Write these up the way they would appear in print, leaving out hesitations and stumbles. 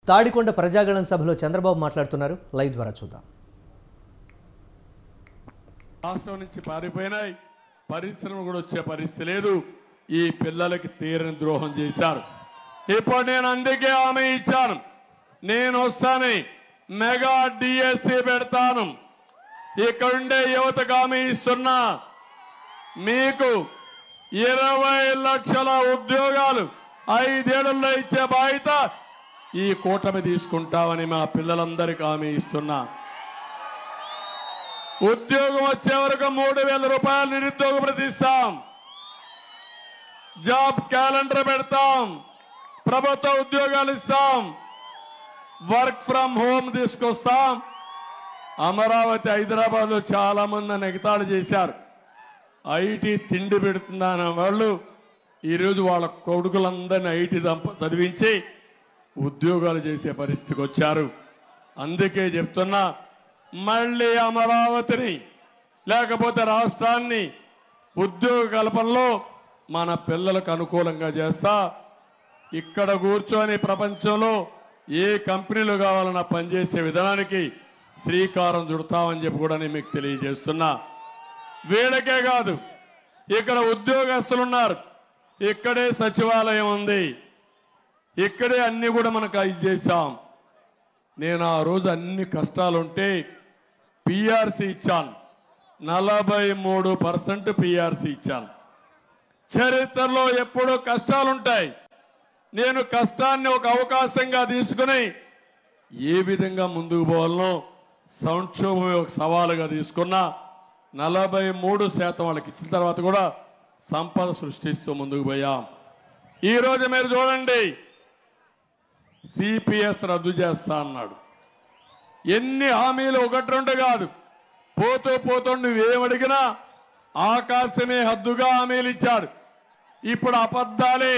తాడికొండ ప్రజాగళం సభలో చంద్రబాబు మాట్లాడుతున్నారు. లైవ్ ద్వారా చూద్దాం. రాష్ట్రం నుంచి పారిపోయినాయి, పరిశ్రమ కూడా వచ్చే పరిస్థితి లేదు. ఈ పిల్లలకి తీరని ద్రోహం చేశారు. ఇప్పుడు నేను అందుకే హామీ ఇచ్చాను, నేను వస్తాను, మెగా డిఎస్సి పెడతాను. ఇక్కడుండే యువతకు హామీ ఇస్తున్నా, మీకు 20 లక్షల ఉద్యోగాలు 5 ఏళ్లలో ఇచ్చే బాధ్యత ఈ కూటమి తీసుకుంటామని మా పిల్లలందరికీ హామీ ఇస్తున్నా. ఉద్యోగం వచ్చే వరకు 3,000 రూపాయలు నిరుద్యోగ ప్రతిస్తాం, జాబ్ క్యాలెండర్ పెడతాం, ప్రభుత్వ ఉద్యోగాలు ఇస్తాం, వర్క్ ఫ్రం హోమ్ తీసుకొస్తాం. అమరావతి హైదరాబాద్ లో చాలా మంది ఎగతాళి చేశారు. ఐటీ తిండి పెడుతుందన్న వాళ్ళు ఈరోజు వాళ్ళ కొడుకులందరినీ ఐటీ చదివించి ఉద్యోగాలు చేసే పరిస్థితికి వచ్చారు. అందుకే చెప్తున్నా, మళ్ళీ అమరావతిని లేకపోతే రాష్ట్రాన్ని ఉద్యోగ కల్పనలో మన పిల్లలకు అనుకూలంగా చేస్తా. ఇక్కడ కూర్చొని ప్రపంచంలో ఏ కంపెనీలు కావాలన్నా పనిచేసే విధానానికి శ్రీకారం చుడతామని చెప్పి కూడా నేను మీకు తెలియజేస్తున్నా. వీళ్ళకే కాదు, ఇక్కడ ఉద్యోగస్తులు ఉన్నారు, ఇక్కడే సచివాలయం ఉంది, ఇక్కడే అన్ని కూడా మనకు ఇది చేశాం. నేను ఆ రోజు అన్ని కష్టాలుంటే పిఆర్సీ ఇచ్చాను, 43% పిఆర్సీ ఇచ్చాను. చరిత్రలో ఎప్పుడూ కష్టాలుంటాయి, నేను కష్టాన్ని ఒక అవకాశంగా తీసుకుని ఏ విధంగా ముందుకు పోవాలనో సంక్షోభమే ఒక సవాలుగా తీసుకున్నా. 43% వాళ్ళకి ఇచ్చిన తర్వాత కూడా సంపద సృష్టిస్తూ ముందుకు పోయాం. ఈరోజు మీరు చూడండి, సిపిఎస్ రద్దు చేస్తా అన్నాడు. ఎన్ని హామీలు, 1-2 కాదు, పోతూ పోతూ నువ్వేమడిగినా ఆకాశమే హద్దుగా హామీలు ఇచ్చాడు. ఇప్పుడు అబద్ధాలే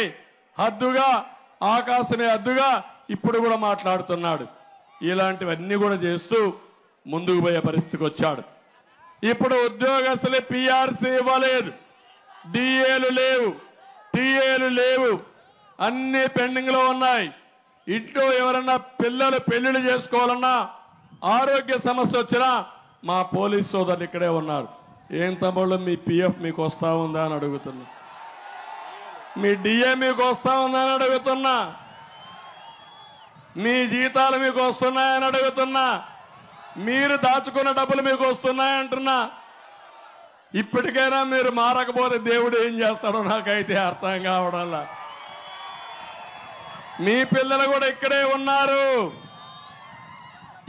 హద్దుగా, ఆకాశమే హద్దుగా ఇప్పుడు కూడా మాట్లాడుతున్నాడు. ఇలాంటివన్నీ కూడా చేస్తూ ముందుకు పోయే పరిస్థితికి వచ్చాడు. ఇప్పుడు ఉద్యోగస్తులు పిఆర్సీ ఇవ్వలేదు, డిఏలు లేవు, టీఏలు లేవు, అన్ని పెండింగ్ లో ఉన్నాయి. ఇంట్లో ఎవరన్నా పిల్లలు పెళ్లిళ్ళు చేసుకోవాలన్నా, ఆరోగ్య సమస్య వచ్చినా మా పోలీస్ సోదరులు ఇక్కడే ఉన్నారు. ఏం తమ్ముళ్ళు, మీ పిఎఫ్ మీకు వస్తా ఉందా అని అడుగుతున్నా, మీ డిఏ మీకు వస్తా ఉందా అని అడుగుతున్నా, మీ జీతాలు మీకు వస్తున్నాయని అడుగుతున్నా, మీరు దాచుకున్న డబ్బులు మీకు వస్తున్నాయంటున్నా. ఇప్పటికైనా మీరు మారకపోతే దేవుడు ఏం చేస్తాడో నాకైతే అర్థం కావడంలా. మీ పిల్లలు కూడా ఇక్కడే ఉన్నారు.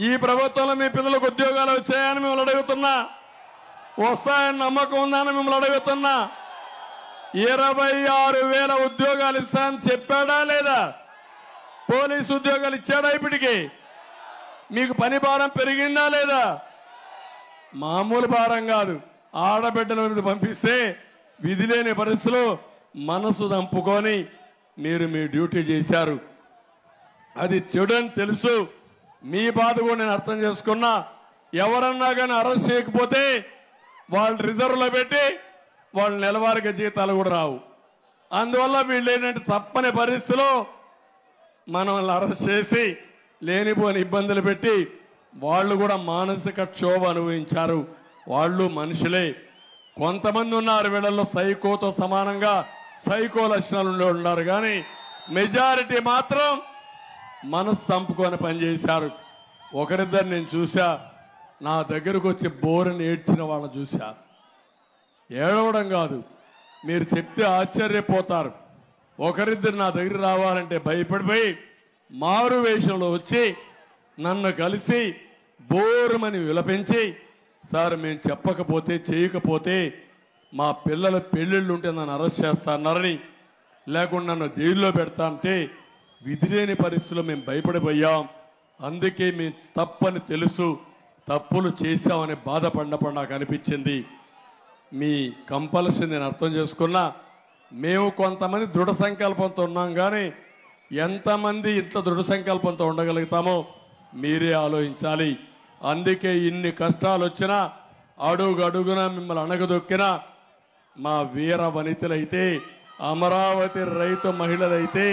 ఈ ప్రభుత్వంలో మీ పిల్లలకు ఉద్యోగాలు వచ్చాయని మిమ్మల్ని అడుగుతున్నా, వస్తాయని నమ్మకం ఉందని మిమ్మల్ని అడుగుతున్నా. 26,000 ఉద్యోగాలు ఇస్తానని చెప్పాడా లేదా? పోలీసు ఉద్యోగాలు ఇచ్చాడా? ఇప్పటికి మీకు పని భారం పెరిగిందా లేదా? మామూలు భారం కాదు. ఆడబిడ్డల మీద పంపిస్తే విధి లేని పరిస్థితుల్లో మనసు దంపుకొని మీరు మీ డ్యూటీ చేశారు. అది చెడని తెలుసు, మీ బాధ కూడా నేను అర్థం చేసుకున్నా. ఎవరన్నా కానీ అరెస్ట్ చేయకపోతే వాళ్ళు రిజర్వ్లో పెట్టి వాళ్ళు నెలవారీగా జీతాలు కూడా రావు. అందువల్ల వీళ్ళు ఏంటంటే తప్పని పరిస్థితిలో మనల్ని అరెస్ట్ చేసి లేనిపోని ఇబ్బందులు పెట్టి వాళ్ళు కూడా మానసిక క్షోభ అనుభవించారు. వాళ్ళు మనుషులే. కొంతమంది ఉన్నారు వీళ్ళల్లో సైకోతో సమానంగా సైకో లక్షణాలు ఉన్నారు, కానీ మెజారిటీ మాత్రం మనసు చంపుకొని పనిచేశారు. ఒకరిద్దరు నేను చూసా, నా దగ్గరకు వచ్చి బోరుని ఏడ్చిన వాళ్ళని చూసా. ఏడవడం కాదు, మీరు చెప్తే ఆశ్చర్యపోతారు. ఒకరిద్దరు నా దగ్గర రావాలంటే భయపడిపోయి మారు వేషంలో వచ్చి నన్ను కలిసి బోరుమని విలపించి, సార్ మేము చెప్పకపోతే చేయకపోతే మా పిల్లల పెళ్ళిళ్ళు ఉంటే నన్ను అరెస్ట్ చేస్తారని, లేకుండా నన్ను జైల్లో పెడతా అంటే విధి లేని పరిస్థితుల్లో మేము భయపడిపోయాం. అందుకే మేము తప్పని తెలుసు, తప్పులు చేశామని బాధపడినప్పుడు నాకు అనిపించింది. మీ కంపల్షన్ నేను అర్థం చేసుకున్నా. మేము కొంతమంది దృఢ సంకల్పంతో ఉన్నాం, కానీ ఎంతమంది ఇంత దృఢ సంకల్పంతో ఉండగలుగుతామో మీరే ఆలోచించాలి. అందుకే ఇన్ని కష్టాలు వచ్చినా, అడుగు అడుగున మిమ్మల్ని అణగదొక్కినా మా వీర వనితలైతే, అమరావతి రైతు మహిళలైతే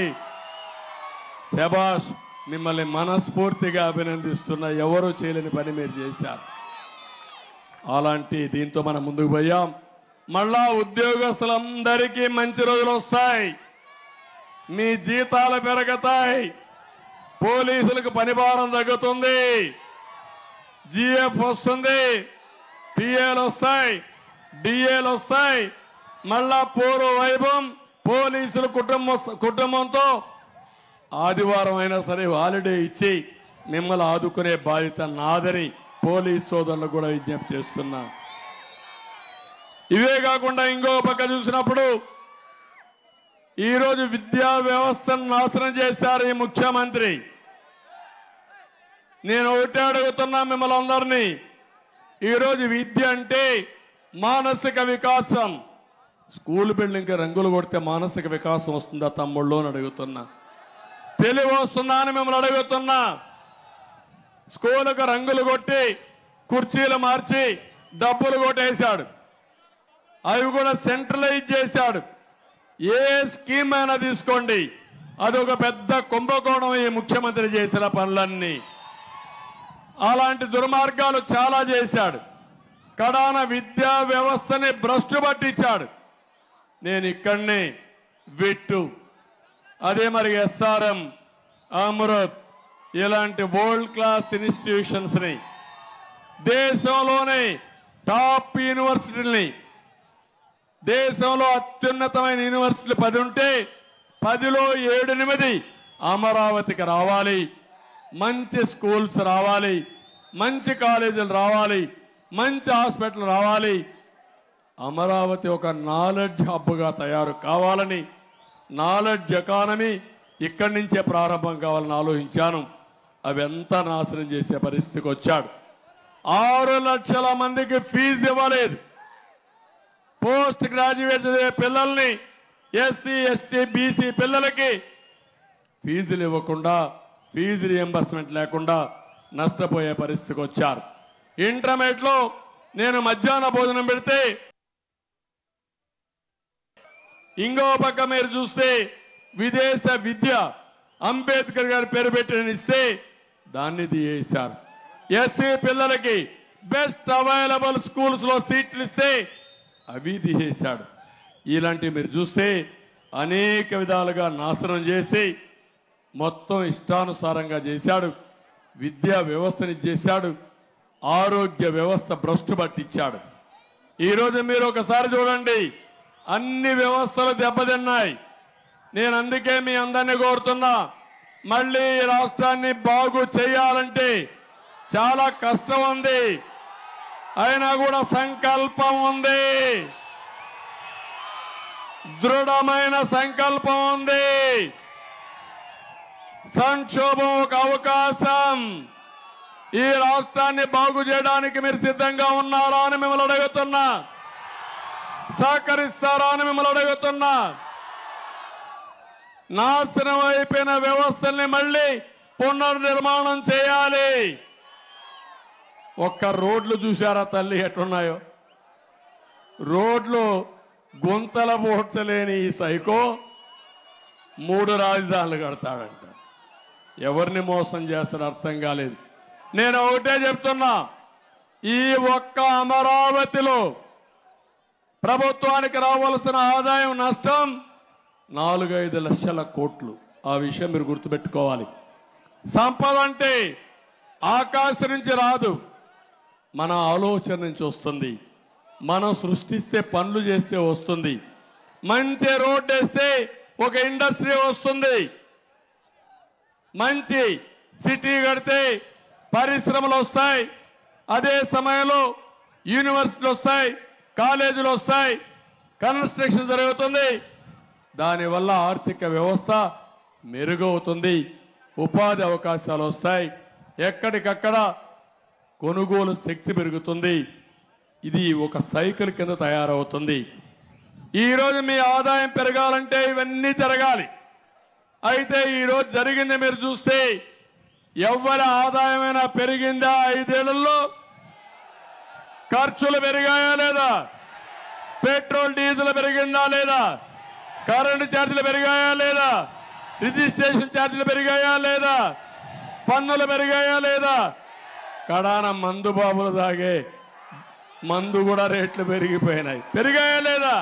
శభాష్, మిమ్మల్ని మనస్ఫూర్తిగా అభినందిస్తున్నా. ఎవరు చేయలేని పని మీరు చేశారు. అలాంటి దీంతో మనం ముందుకు పోయాం. మళ్ళా ఉద్యోగస్తులందరికీ మంచి రోజులు వస్తాయి. మీ జీతాలు పెరుగుతాయి. పోలీసులకు పనిభారం తగ్గుతుంది. జిఎఫ్ వస్తుంది, పిఏలు వస్తాయి, డిఏలు వస్తాయి. మళ్ళా పూర్వ వైభవం పోలీసులు కుటుంబంతో ఆదివారం అయినా సరే హాలిడే ఇచ్చి మిమ్మల్ని ఆదుకునే బాధ్యత నాదని పోలీస్ సోదరులు కూడా విజ్ఞప్తి చేస్తున్నా. ఇవే కాకుండా ఇంకో పక్క చూసినప్పుడు ఈరోజు విద్యా వ్యవస్థను నాశనం చేశారు ఈ ముఖ్యమంత్రి. నేను ఒకటే అడుగుతున్నా మిమ్మల్ని అందరినీ, ఈరోజు విద్య అంటే మానసిక వికాసం. స్కూల్ బిల్డింగ్కి రంగులు కొడితే మానసిక వికాసం వస్తుందా తమ్ముళ్ళు అని అడుగుతున్నా. తెలివి వస్తుందా అని మిమ్మల్ని అడుగుతున్నా. స్కూలుకు రంగులు కొట్టి కుర్చీలు మార్చి డబ్బులు కొట్టేశాడు. అవి కూడా సెంట్రలైజ్ చేశాడు. ఏ స్కీమ్ అయినా తీసుకోండి, అదొక పెద్ద కుంభకోణం ఈ ముఖ్యమంత్రి చేసిన పనులన్నీ. అలాంటి దుర్మార్గాలు చాలా చేశాడు. కడాన విద్యా వ్యవస్థని భ్రష్టు పట్టించాడు. నేను ఇక్కడనే విట్టు, అదే మరి ఎస్ఆర్ఎం, అమృత్ ఇలాంటి వరల్డ్ క్లాస్ ఇన్స్టిట్యూషన్స్ని, దేశంలోనే టాప్ యూనివర్సిటీని, దేశంలో అత్యున్నతమైన యూనివర్సిటీలు 10 ఉంటే 10లో 7-8 అమరావతికి రావాలి. మంచి స్కూల్స్ రావాలి, మంచి కాలేజీలు రావాలి, మంచి హాస్పిటల్ రావాలి. అమరావతి ఒక నాలెడ్జ్ హబ్గా తయారు కావాలని, నాలెడ్జ్ ఎకానమీ ఇక్కడి నుంచే ప్రారంభం కావాలని ఆలోచించాను. అవి ఎంత నాశనం చేసే పరిస్థితికి వచ్చాడు. 6 లక్షల మందికి ఫీజు ఇవ్వలేదు. పోస్ట్ గ్రాడ్యుయేట్ చదివే పిల్లల్ని, ఎస్సీ ఎస్టీ బీసీ పిల్లలకి ఫీజులు ఇవ్వకుండా, ఫీజు రియంబర్స్మెంట్ లేకుండా నష్టపోయే పరిస్థితికి వచ్చారు. ఇంటర్మీడియట్లో నేను మధ్యాహ్న భోజనం పెడితే ఇంకో పక్క మీరు చూస్తే విదేశ విద్య అంబేద్కర్ గారి పేరు పెట్టి ఇస్తే దాన్ని తీసేశారు. ఎస్సీ పిల్లలకి బెస్ట్ అవైలబుల్ స్కూల్స్ లో సీట్లు ఇస్తే అవి తీసేశాడు. ఇలాంటివి మీరు చూస్తే అనేక విధాలుగా నాశనం చేసి మొత్తం ఇష్టానుసారంగా చేశాడు. విద్యా వ్యవస్థని చేశాడు. ఆరోగ్య వ్యవస్థ భ్రష్టు పట్టించాడు. ఈరోజు మీరు ఒకసారి చూడండి, అన్ని వ్యవస్థలు దెబ్బతిన్నాయి. నేను అందుకే మీ అందరినీ కోరుతున్నా, మళ్ళీ రాష్ట్రాన్ని బాగు చేయాలంటే చాలా కష్టం ఉంది, అయినా కూడా సంకల్పం ఉంది, దృఢమైన సంకల్పం ఉంది. సంక్షోభం ఒక అవకాశం. ఈ రాష్ట్రాన్ని బాగు చేయడానికి మీరు సిద్ధంగా ఉన్నారా అని మిమ్మల్ని అడుగుతున్నా. సహకరిస్తారా అని మిమ్మల్ని అడుగుతున్నా. నాశనం అయిపోయిన వ్యవస్థల్ని మళ్ళీ పునర్నిర్మాణం చేయాలి. ఒక్క రోడ్లు చూశారా తల్లి ఎట్లున్నాయో? రోడ్లు గుంతల పోడ్చలేని ఈ సైకో 3 రాజధానులు కడతాడంట. ఎవరిని మోసం చేస్తారో అర్థం కాలేదు. నేను ఒకటే చెప్తున్నా, ఈ ఒక్క అమరావతిలో ప్రభుత్వానికి రావాల్సిన ఆదాయం నష్టం 4-5 లక్షల కోట్లు. ఆ విషయం మీరు గుర్తుపెట్టుకోవాలి. సంపద అంటే ఆకాశం నుంచి రాదు, మన ఆలోచన నుంచి వస్తుంది. మనం సృష్టిస్తే, పనులు చేస్తే వస్తుంది. మంచి రోడ్డు వేస్తే ఒక ఇండస్ట్రీ వస్తుంది. మంచి సిటీ కడితే పరిశ్రమలు వస్తాయి. అదే సమయంలో యూనివర్సిటీలు వస్తాయి, కాలేజీలు వస్తాయి, కన్స్ట్రక్షన్ జరుగుతుంది. దానివల్ల ఆర్థిక వ్యవస్థ మెరుగవుతుంది, ఉపాధి అవకాశాలు వస్తాయి, ఎక్కడికక్కడ కొనుగోలు శక్తి పెరుగుతుంది. ఇది ఒక సైకిల్ కింద తయారవుతుంది. ఈరోజు మీ ఆదాయం పెరగాలంటే ఇవన్నీ జరగాలి. అయితే ఈరోజు జరిగింది మీరు చూస్తే, ఎవరి ఆదాయమైనా పెరిగిందా? 5 ఏళ్లలో ఖర్చులు పెరిగాయా లేదా? పెట్రోల్ డీజిల్ పెరిగిందా లేదా? కరెంటు ఛార్జీలు పెరిగాయా లేదా? రిజిస్ట్రేషన్ ఛార్జీలు పెరిగాయా లేదా? పన్నులు పెరిగాయా లేదా? కడాన మందు బాబులు తాగే మందు కూడా రేట్లు పెరిగిపోయినాయి. పెరిగాయా లేదా?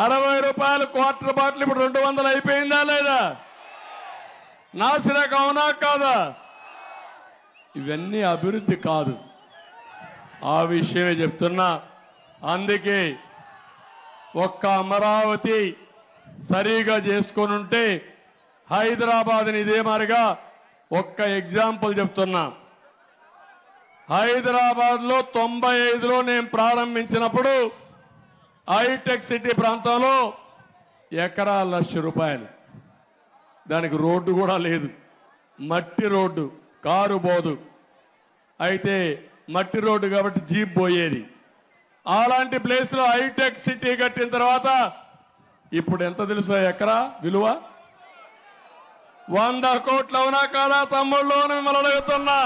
60 రూపాయలు క్వార్టర్ బాటిల్ ఇప్పుడు 200 అయిపోయిందా లేదా? నాసిరకం అవునా కాదా? ఇవన్నీ అభివృద్ధి కాదు. ఆ విషయమే చెప్తున్నా. అందుకే ఒక్క అమరావతి సరిగా చేసుకొని ఉంటే హైదరాబాద్ని ఇదే మారిగా ఒక్క ఎగ్జాంపుల్ చెప్తున్నా. హైదరాబాద్లో 95లో నేను ప్రారంభించినప్పుడు హైటెక్ సిటీ ప్రాంతంలో ఎకరా ₹1,00,000. దానికి రోడ్డు కూడా లేదు, మట్టి రోడ్డు, కారు పోదు. అయితే మట్టి రోడ్డు కాబట్టి జీప్ పోయేది. అలాంటి ప్లేస్లో హైటెక్ సిటీ కట్టిన తర్వాత ఇప్పుడు ఎంత తెలుసా ఎకరా విలువ? 100 కోట్లు అవునా కాదా తమ్ముళ్ళు? మిమ్మల్ని అడుగుతున్నా.